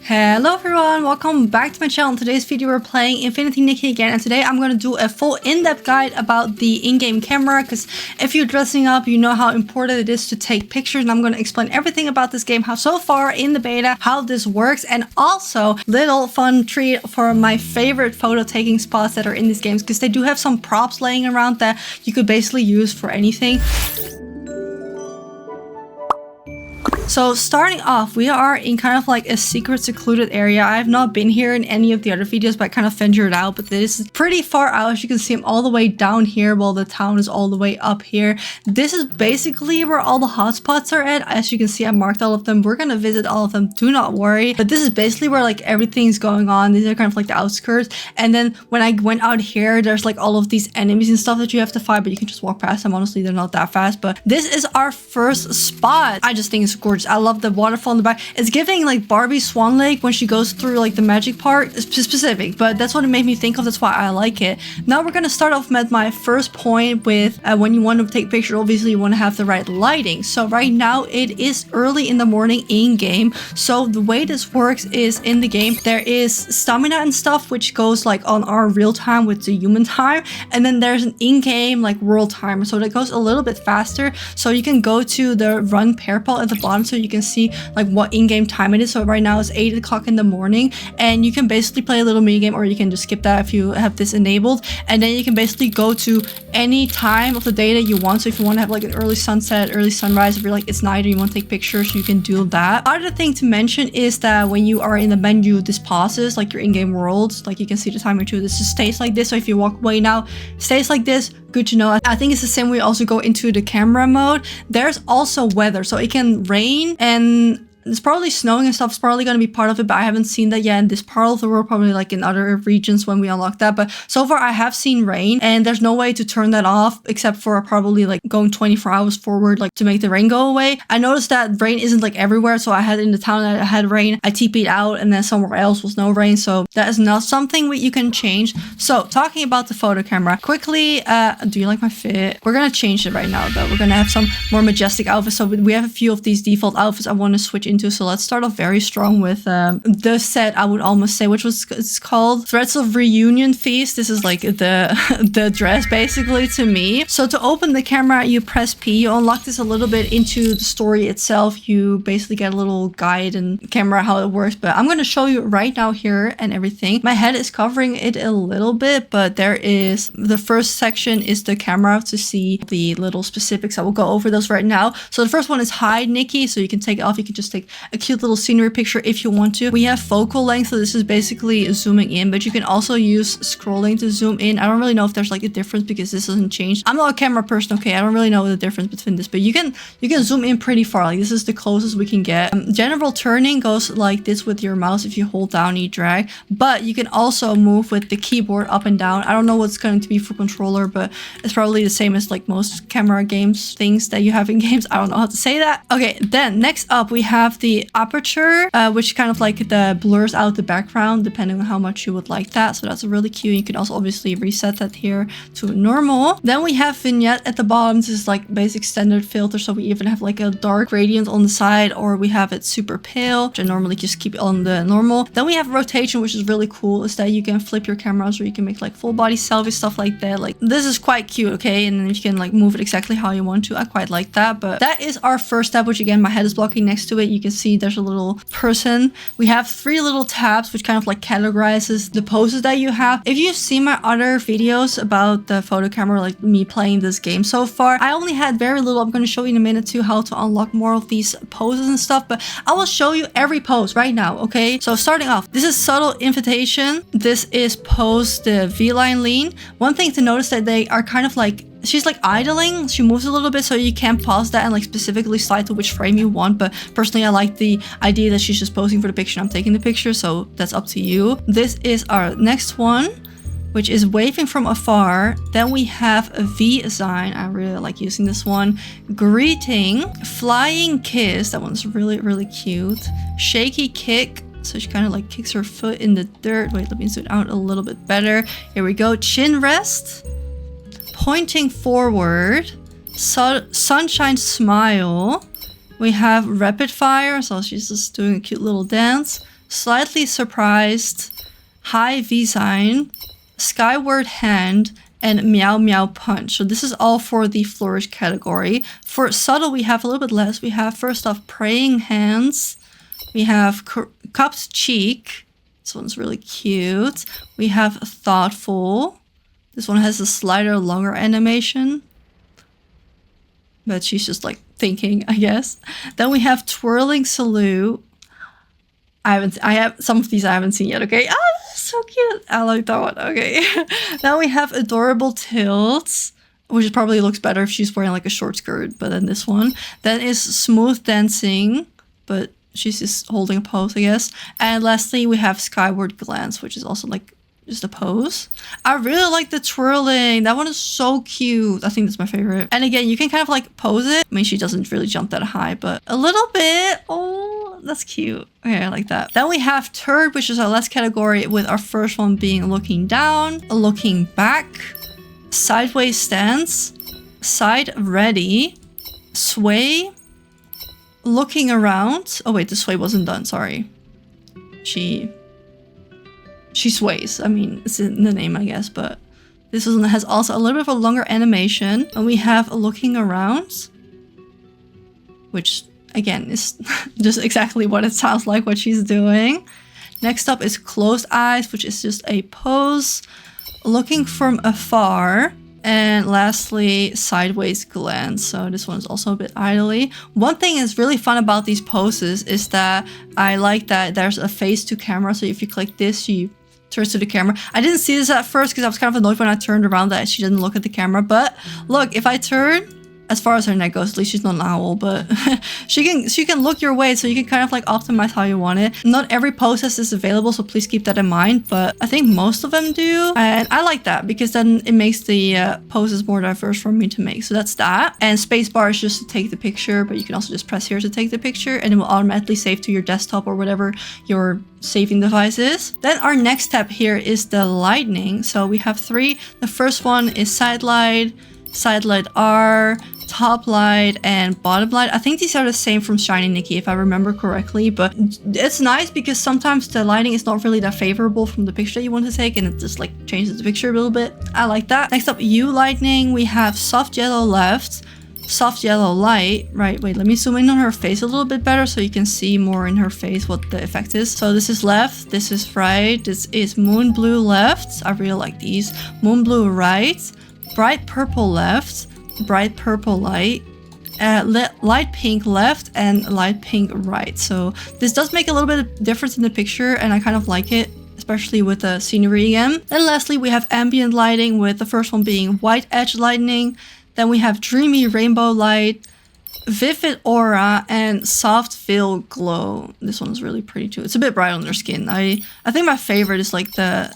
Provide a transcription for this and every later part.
Hello everyone, welcome back to my channel. In today's video we're playing Infinity Nikki again, and today I'm going to do a full in-depth guide about the in-game camera, because if you're dressing up you know how important it is to take pictures, and I'm going to explain everything about this game, how so far in the beta, how this works, and also little fun treat for my favorite photo taking spots that are in these games, because they do have some props laying around that you could basically use for anything. So starting off, we are in kind of like a secret secluded area. I have not been here in any of the other videos, but I kind of ventured out, but this is pretty far out. As you can see, I'm all the way down here while the town is all the way up here. This is basically where all the hotspots are at. As you can see, I marked all of them. We're gonna visit all of them, do not worry. But this is basically where like everything's going on. These are kind of like the outskirts. And then when I went out here, there's like all of these enemies and stuff that you have to fight, but you can just walk past them. Honestly, they're not that fast, but this is our first spot. I just think it's gorgeous. I love the waterfall in the back. It's giving like Barbie Swan Lake when she goes through like the magic part. It's specific, but that's what it made me think of. That's why I like it. Now we're gonna start off with my first point with when you want to take pictures, obviously you want to have the right lighting. So right now it is early in the morning in game. So the way this works is in the game there is stamina and stuff which goes like on our real time with the human time, and then there's an in-game like world timer, so that goes a little bit faster. So you can go to the run purple at the bottom so you can see like what in-game time it is. So right now it's 8 o'clock in the morning, and you can basically play a little mini game, or you can just skip that if you have this enabled, and then you can basically go to any time of the day that you want. So if you want to have like an early sunset, early sunrise, if you're like it's night or you want to take pictures, you can do that. Other thing to mention is that when you are in the menu, this pauses like your in-game world. Like you can see the timer too, this just stays like this. So if you walk away now, it stays like this. Good to know. I think it's the same way. Also go into the camera mode. There's also weather, so it can rain and it's probably snowing and stuff. It's probably going to be part of it, but I haven't seen that yet in this part of the world, probably like in other regions when we unlock that. But so far I have seen rain, and there's no way to turn that off except for probably like going 24 hours forward, like to make the rain go away. I noticed that rain isn't like everywhere, so I had in the town that I had rain, I TP'd out, and then somewhere else was no rain, so that is not something you can change. So talking about the photo camera quickly, do you like my fit? We're gonna change it right now though. We're gonna have some more majestic outfits. So we have a few of these default outfits I want to switch into. So let's start off very strong with the set, I would almost say, which was it's called Threads of Reunion Feast. This is like the dress basically to me. So to open the camera, you press P. You unlock this a little bit into the story itself. You basically get a little guide and camera how it works, but I'm going to show you right now here and everything. My head is covering it a little bit, but there is the first section is the camera to see the little specifics. I will go over those right now. So the first one is Hii Nikki, so you can take it off. You can just take a cute little scenery picture if you want to. We have focal length, so this is basically zooming in, but you can also use scrolling to zoom in. I don't really know if there's like a difference because this hasn't changed. I'm not a camera person, okay? I don't really know the difference between this, but you can zoom in pretty far. Like this is the closest we can get. General turning goes like this with your mouse if you hold down and you drag, but you can also move with the keyboard up and down. I don't know what's going to be for controller, but it's probably the same as like most camera games things that you have in games. I don't know how to say that. Okay, then next up we have the aperture, which kind of like blurs out the background depending on how much you would like that. So that's really cute. You can also obviously reset that here to normal. Then we have vignette at the bottom. This is like basic standard filter, so we even have like a dark gradient on the side, or we have it super pale, which I normally just keep on the normal. Then we have rotation, which is really cool, is that you can flip your cameras, or you can make like full body selfie, stuff like that. Like this is quite cute, okay? And then you can like move it exactly how you want to. I quite like that. But that is our first step, which again my head is blocking next to it. You can see there's a little person. We have 3 little tabs which kind of like categorizes the poses that you have. If you've seen my other videos about the photo camera, like me playing this game so far, I only had very little. I'm going to show you in a minute too how to unlock more of these poses and stuff, but I will show you every pose right now, okay? So starting off, this is subtle invitation. This is pose the V-line lean. One thing to notice that they are kind of like, she's like idling, she moves a little bit, so you can pause that and like specifically slide to which frame you want. But personally I like the idea that she's just posing for the picture, I'm taking the picture, so that's up to you. This is our next one, which is waving from afar. Then we have a V sign. I really like using this one. Greeting, flying kiss, that one's really cute. Shaky kick, so she kind of like kicks her foot in the dirt. Wait, let me zoom out a little bit better. Here we go. Chin rest, pointing forward, sunshine smile. We have rapid fire, so she's just doing a cute little dance. slightly surprised, high V sign, skyward hand, and meow meow punch. So this is all for the flourish category. For subtle, we have a little bit less. We have first off praying hands. We have cupped cheek. This one's really cute. We have thoughtful. This one has a slider longer animation. But she's just like thinking, I guess. Then we have twirling salute. I have some of these I haven't seen yet, okay? Ah, so cute. I like that one, okay. Now we have adorable tilts, which probably looks better if she's wearing like a short skirt, but then this one. Then is smooth dancing, but she's just holding a pose, I guess. And lastly, we have skyward glance, which is also like just a pose. I really like the twirling. That one is so cute. I think that's my favorite. And again, you can kind of like pose it. I mean, she doesn't really jump that high, but a little bit. Oh, that's cute. Okay, I like that. Then we have turd, which is our last category, with our first one being looking down, looking back, sideways stance, side ready, sway, looking around. Oh wait, the sway wasn't done, sorry. She sways. I mean, it's in the name, I guess, but this one has also a little bit of a longer animation. And we have looking around, which again is just exactly what it sounds like, what she's doing. Next up is closed eyes, which is just a pose, looking from afar. And lastly, sideways glance. So this one is also a bit idly. One thing is really fun about these poses is that I like that there's a face to camera. So if you click this, she turns to the camera. I didn't see this at first because I was kind of annoyed when I turned around that she didn't look at the camera. But look, if I turn, as far as her neck goes, at least she's not an owl, but she can look your way, so you can kind of like optimize how you want it. Not every pose has this available, so please keep that in mind, but I think most of them do. And I like that because then it makes the poses more diverse for me to make. So that's that. And spacebar is just to take the picture, but you can also just press here to take the picture and it will automatically save to your desktop or whatever your saving device is. Then our next step here is the lighting. So we have three. The first one is side light R, top light, and bottom light. I think these are the same from Shiny Nikki if I remember correctly, but it's nice because sometimes the lighting is not really that favorable from the picture that you want to take and it just like changes the picture a little bit. I like that. Next up, U lightning. We have soft yellow left, soft yellow light. Right, wait, let me zoom in on her face a little bit better so you can see more in her face what the effect is. So this is left, this is right, this is moon blue left. I really like these. Moon blue right, bright purple left, bright purple light, light pink left, and light pink right. So this does make a little bit of difference in the picture and I kind of like it, especially with the scenery again. And lastly, we have ambient lighting, with the first one being white edge lightning. Then we have dreamy rainbow light, vivid aura, and soft veil glow. This one is really pretty too. It's a bit bright on their skin. I think my favorite is like the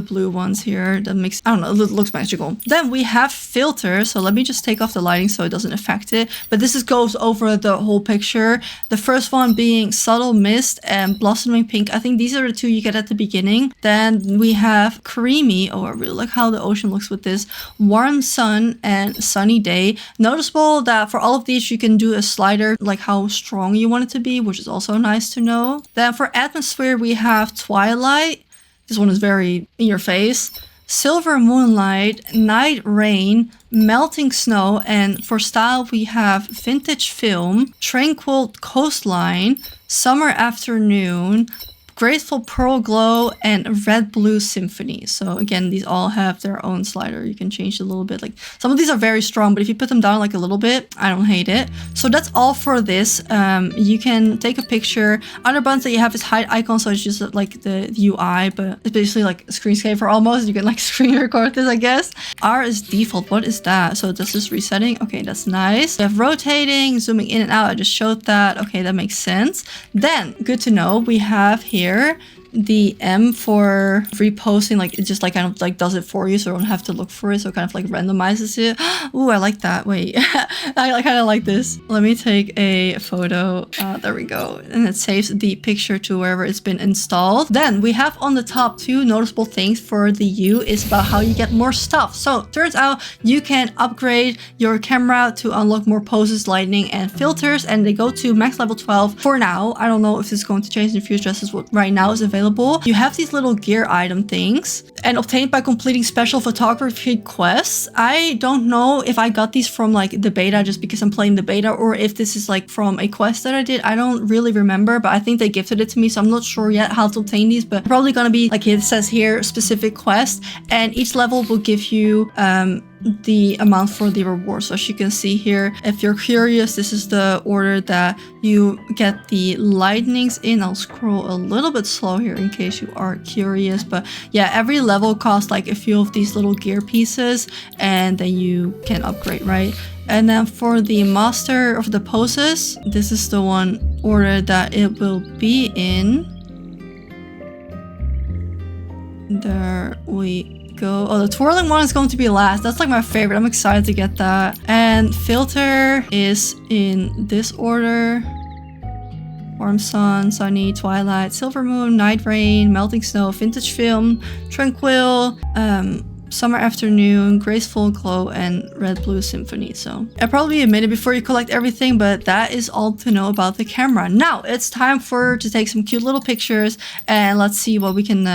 blue ones here. That makes, I don't know, it looks magical. Then we have filter. So let me just take off the lighting so it doesn't affect it. But this goes over the whole picture. The first one being subtle mist and blossoming pink. I think these are the two you get at the beginning. Then we have creamy. Oh, I really like how the ocean looks with this. Warm sun and sunny day. Noticeable that for all of these you can do a slider like how strong you want it to be, which is also nice to know. Then for atmosphere we have twilight. This one is very in your face. Silver moonlight, night rain, melting snow, and for style we have vintage film, tranquil coastline, summer afternoon, graceful pearl glow, and red blue symphony. So again, these all have their own slider. You can change it a little bit. Like some of these are very strong, but if you put them down like a little bit, I don't hate it. So that's all for this. You can take a picture. Other buttons that you have is hide icon, so it's just like the UI, but it's basically like a screensaver almost. You can like screen record this, I guess. R is default. What is that? So this is resetting. Okay, that's nice. We have rotating, zooming in and out. I just showed that. Okay, that makes sense. Then, good to know, we have here the M for reposting, like it just like kind of like does it for you, so you don't have to look for it, so it kind of like randomizes it. Ooh, I like that. Wait, I kind of like this. Let me take a photo. There we go, and it saves the picture to wherever it's been installed. Then we have on the top 2 noticeable things for the U is about how you get more stuff. So turns out you can upgrade your camera to unlock more poses, lighting, and filters, and they go to max level 12 for now. I don't know if it's going to change in the future. This is what right now is available. You have these little gear item things, and obtained by completing special photography quests. I don't know if I got these from like the beta just because I'm playing the beta, or if this is like from a quest that I did. I don't really remember, but I think they gifted it to me, so I'm not sure yet how to obtain these, but probably gonna be like it says here, specific quest, and each level will give you the amount for the reward. So as you can see here, if you're curious, this is the order that you get the lightnings in. I'll scroll a little bit slow here in case you are curious, but yeah, every level costs like a few of these little gear pieces, and then you can upgrade, right? And then for the master of the poses, this is the one order that it will be in. There we go. Oh, the twirling one is going to be last. That's like my favorite. I'm excited to get that. And filter is in this order: warm sun, sunny, twilight, silver moon, night rain, melting snow, vintage film, tranquil, summer afternoon, graceful glow, and red blue symphony. So it'll probably be a minute before you collect everything, but that is all to know about the camera. Now it's time to take some cute little pictures, and let's see what we can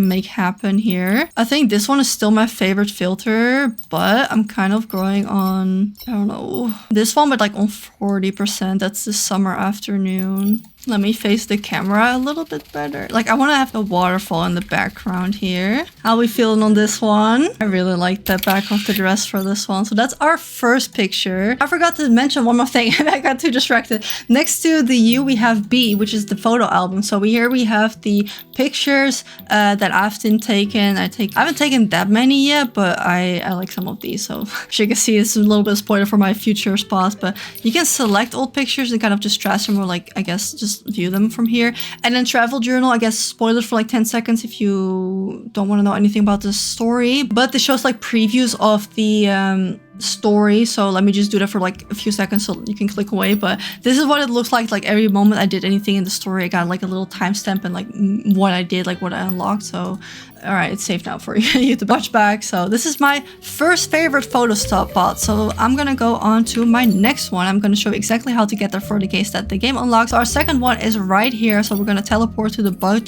make happen here. I think this one is still my favorite filter, but I'm kind of growing on, I don't know, this one, but like on 40%. That's the summer afternoon. Let me face the camera a little bit better. Like, I want to have a waterfall in the background here. How are we feeling on this one? I really like the back of the dress for this one. So that's our first picture. I forgot to mention one more thing. I got too distracted. Next to the U, we have B, which is the photo album. So here we have the pictures that I've been taken. I haven't taken that many yet, but I like some of these. So as you can see, this is a little bit of spoiler for my future spots, but you can select old pictures and kind of just trash them, or like, I guess, just view them from here. And then travel journal, I guess spoilers for like 10 seconds if you don't want to know anything about the story, but this shows like previews of the story. So let me just do that for like a few seconds so you can click away. But this is what it looks like every moment I did anything in the story, I got like a little timestamp and like what I did, like what I unlocked. So all right, it's safe now for you to watch back. So this is my first favorite photo spot. So I'm gonna go on to my next one. I'm gonna show you exactly how to get there for the case that the game unlocks. So our second one is right here. So we're gonna teleport to the bug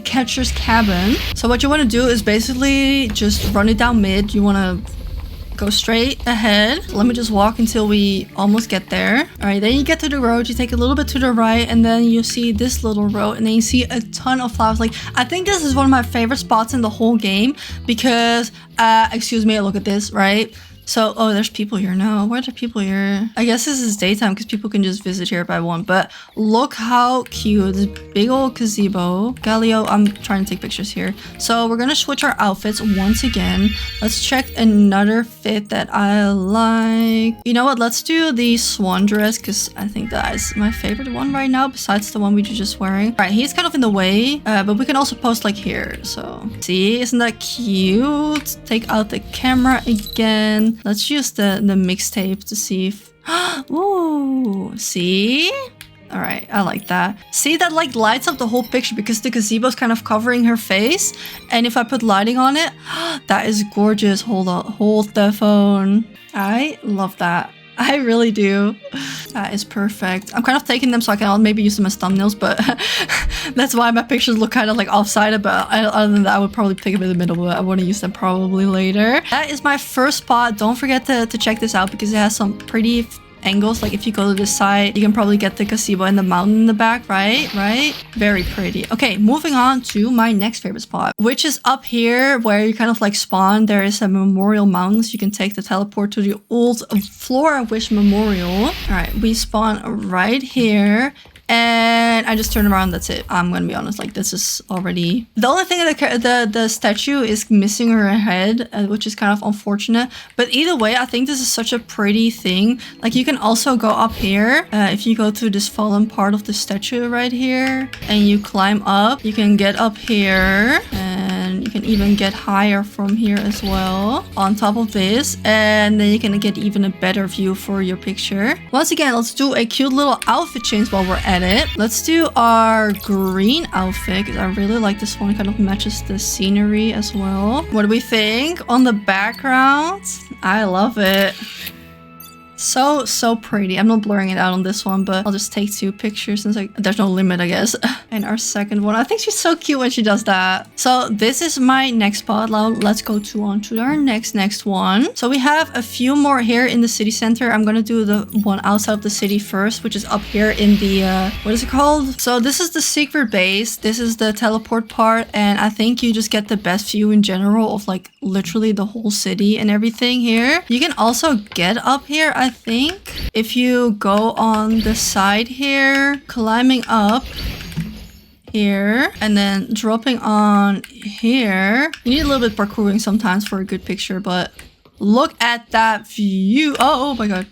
catcher's cabin. So what you want to do is basically just run it down mid. You want to go straight ahead. Let me just walk until we almost get there. All right, then you get to the road, you take a little bit to the right, and then you see this little road, and then you see a ton of flowers. Like, I think this is one of my favorite spots in the whole game because, excuse me, look at this, right? So, oh, there's people here now. Where are the people here? I guess this is daytime because people can just visit here by one. But look how cute. This big old gazebo. Galileo, I'm trying to take pictures here. So we're going to switch our outfits once again. Let's check another fit that I like. You know what? Let's do the swan dress because I think that is my favorite one right now besides the one we were just wearing. All right, he's kind of in the way, but we can also post like here. So see, isn't that cute? Take out the camera again. Let's use the mixtape to see if... Ooh, see? All right, I like that. See, that like lights up the whole picture because the gazebo is kind of covering her face. And if I put lighting on it, that is gorgeous. Hold on, hold the phone. I love that. I really do. That is perfect. I'm kind of taking them so I can maybe use them as thumbnails, but that's why my pictures look kind of like offsided. But other than that, I would probably pick them in the middle, but I want to use them probably later. That is my first spot. Don't forget to check this out because it has some pretty angles. Like if you go to this side, you can probably get the gazebo and the mountain in the back, right? Very pretty. Okay, moving on to my next favorite spot, which is up here where you kind of like spawn. There is a memorial mountain, so you can take the teleport to the old Flora Wish Memorial. All right, we spawn right here. and I just turn around. That's it. I'm gonna be honest, like this is already the only thing that the statue is missing her head, which is kind of unfortunate. But either way, I think this is such a pretty thing. Like you can also go up here if you go to this fallen part of the statue right here and you climb up, you can get up here and you can even get higher from here as well on top of this, and then you can get even a better view for your picture. Once again, let's do a cute little outfit change while we're at it. Let's do our green outfit because I really like this one. It kind of matches the scenery as well. What do we think on the background? I love it. So pretty. I'm not blurring it out on this one, but I'll just take 2 pictures since there's no limit, I guess. And our second one, I think she's so cute when she does that. So this is my next spot. Now let's go on to our next one. So we have a few more here in the city center. I'm gonna do the one outside of the city first, which is up here in the what is it called? So this is the secret base. This is the teleport part, and I think you just get the best view in general of like literally the whole city and everything here. You can also get up here, I think, if you go on the side here, climbing up here and then dropping on here. You need a little bit parkouring sometimes for a good picture, but look at that view. Oh my god.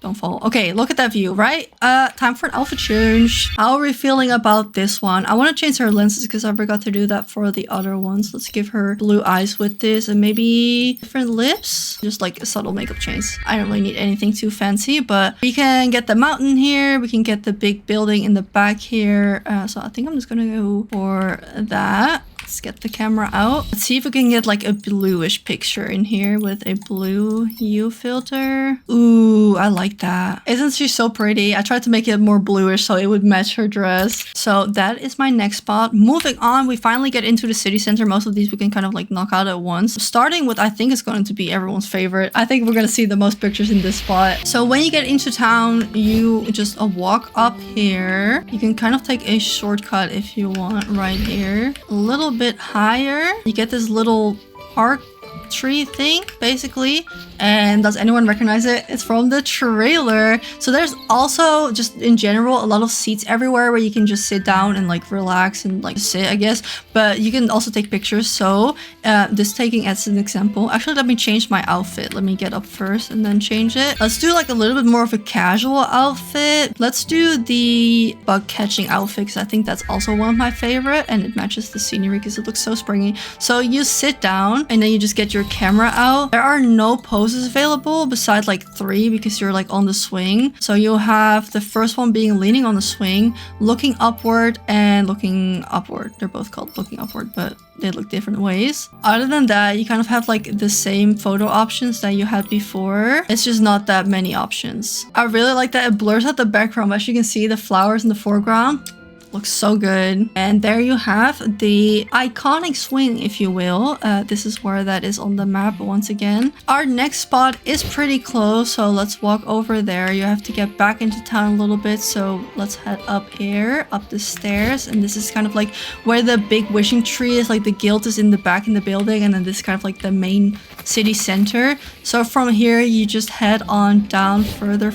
Don't fall. Okay, look at that view, right? Time for an outfit change. How are we feeling about this one? I want to change her lenses because I forgot to do that for the other ones. Let's give her blue eyes with this and maybe different lips. Just like a subtle makeup change. I don't really need anything too fancy, but we can get the mountain here. We can get the big building in the back here. So I think I'm just gonna go for that. Let's get the camera out. Let's see if we can get like a bluish picture in here with a blue hue filter. Ooh, I like that. Isn't she so pretty? I tried to make it more bluish so it would match her dress. So that is my next spot. Moving on, we finally get into the city center. Most of these we can kind of like knock out at once. Starting with, I think it's going to be everyone's favorite. I think we're going to see the most pictures in this spot. So when you get into town, you just walk up here. You can kind of take a shortcut if you want right here. A little bit higher, you get this little park tree thing basically. And does anyone recognize it? It's from the trailer. So there's also just in general a lot of seats everywhere where you can just sit down and like relax and like sit, I guess, but you can also take pictures. So this taking as an example, actually let me change my outfit. Let me get up first and then change it. Let's do like a little bit more of a casual outfit. Let's do the bug catching outfit because I think that's also one of my favorite and it matches the scenery because it looks so springy. So you sit down and then you just get your camera out. There are no poses available besides like 3 because you're like on the swing. So you'll have the first one being leaning on the swing, looking upward and looking upward. They're both called looking upward, but they look different ways. Other than that, you kind of have like the same photo options that you had before. It's just not that many options. I really like that it blurs out the background. As you can see, the flowers in the foreground looks so good. And there you have the iconic swing, if you will. This is where that is on the map once again. Our next spot is pretty close, so let's walk over there. You have to get back into town a little bit, so let's head up here, up the stairs. And this is kind of like where the big wishing tree is, like the guild is in the back in the building, and then this is kind of like the main city center. So from here you just head on down further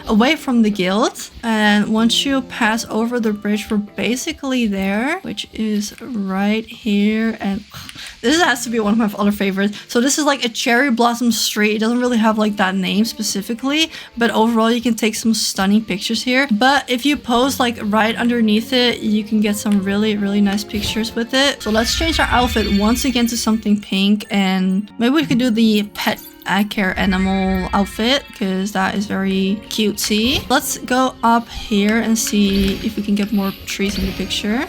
away from the guild, and once you pass over the bridge, we're basically there, which is right here. And this has to be one of my other favorites. So this is like a cherry blossom street. It doesn't really have like that name specifically, but overall you can take some stunning pictures here. But if you pose like right underneath it, you can get some really nice pictures with it. So let's change our outfit once again to something pink, and maybe we could do the pet care animal outfit because that is very cutesy. Let's go up here and see if we can get more trees in the picture.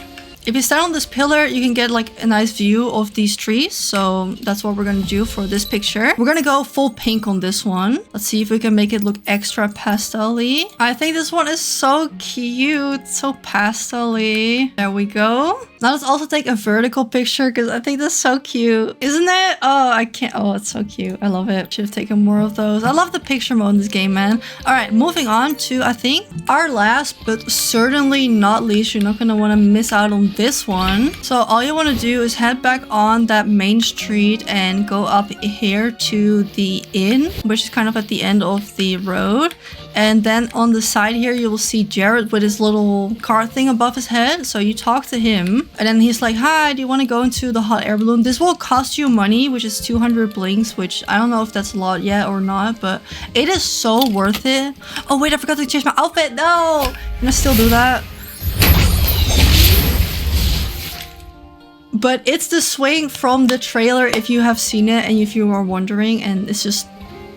If you stand on this pillar, you can get like a nice view of these trees. So that's what we're going to do for this picture. We're going to go full pink on this one. Let's see if we can make it look extra pastel-y. I think this one is so cute. So pastel-y. There we go. Now let's also take a vertical picture because I think that's so cute. Isn't it? Oh, I can't. Oh, it's so cute. I love it. Should have taken more of those. I love the picture mode in this game, man. All right, moving on to, I think, our last, but certainly not least. You're not going to want to miss out on this one. So all you want to do is head back on that main street and go up here to the inn, which is kind of at the end of the road. And then on the side here, you will see Jared with his little car thing above his head. So you talk to him and then he's like, hi, do you want to go into the hot air balloon? This will cost you money, which is 200 blinks, which I don't know if that's a lot yet or not, but it is so worth it. Oh wait, I forgot to change my outfit. No, can I still do that? But it's the swing from the trailer if you have seen it and if you are wondering, and it's just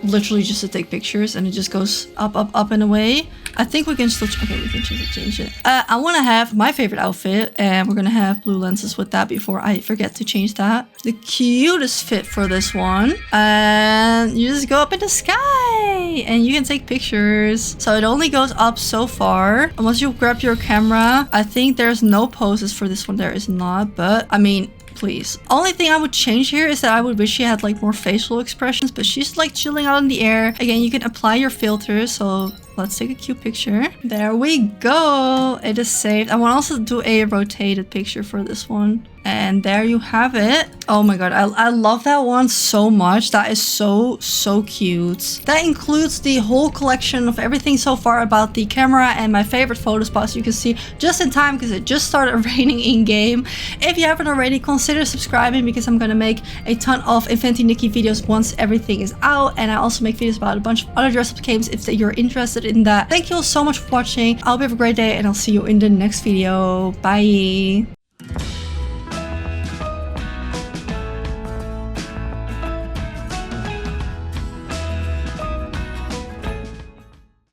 literally just to take pictures and it just goes up, up, up and away. I think we can still, okay, we can change it. I want to have my favorite outfit and we're going to have blue lenses with that before I forget to change that. The cutest fit for this one. And you just go up in the sky and you can take pictures. So it only goes up so far. And once you grab your camera, I think there's no poses for this one. There is not, but I mean, please. Only thing I would change here is that I would wish she had like more facial expressions, but she's like chilling out in the air. Again, you can apply your filters, so let's take a cute picture. There we go. It is saved. I want to also do a rotated picture for this one. And there you have it. Oh my god, I love that one so much. That is so cute. That includes the whole collection of everything so far about the camera and my favorite photo spots. You can see just in time because it just started raining in game. If you haven't already, consider subscribing because I'm gonna make a ton of Infinity Nikki videos once everything is out. And I also make videos about a bunch of other dress up games if you're interested in that. Thank you all so much for watching. I hope you have a great day and I'll see you in the next video. Bye.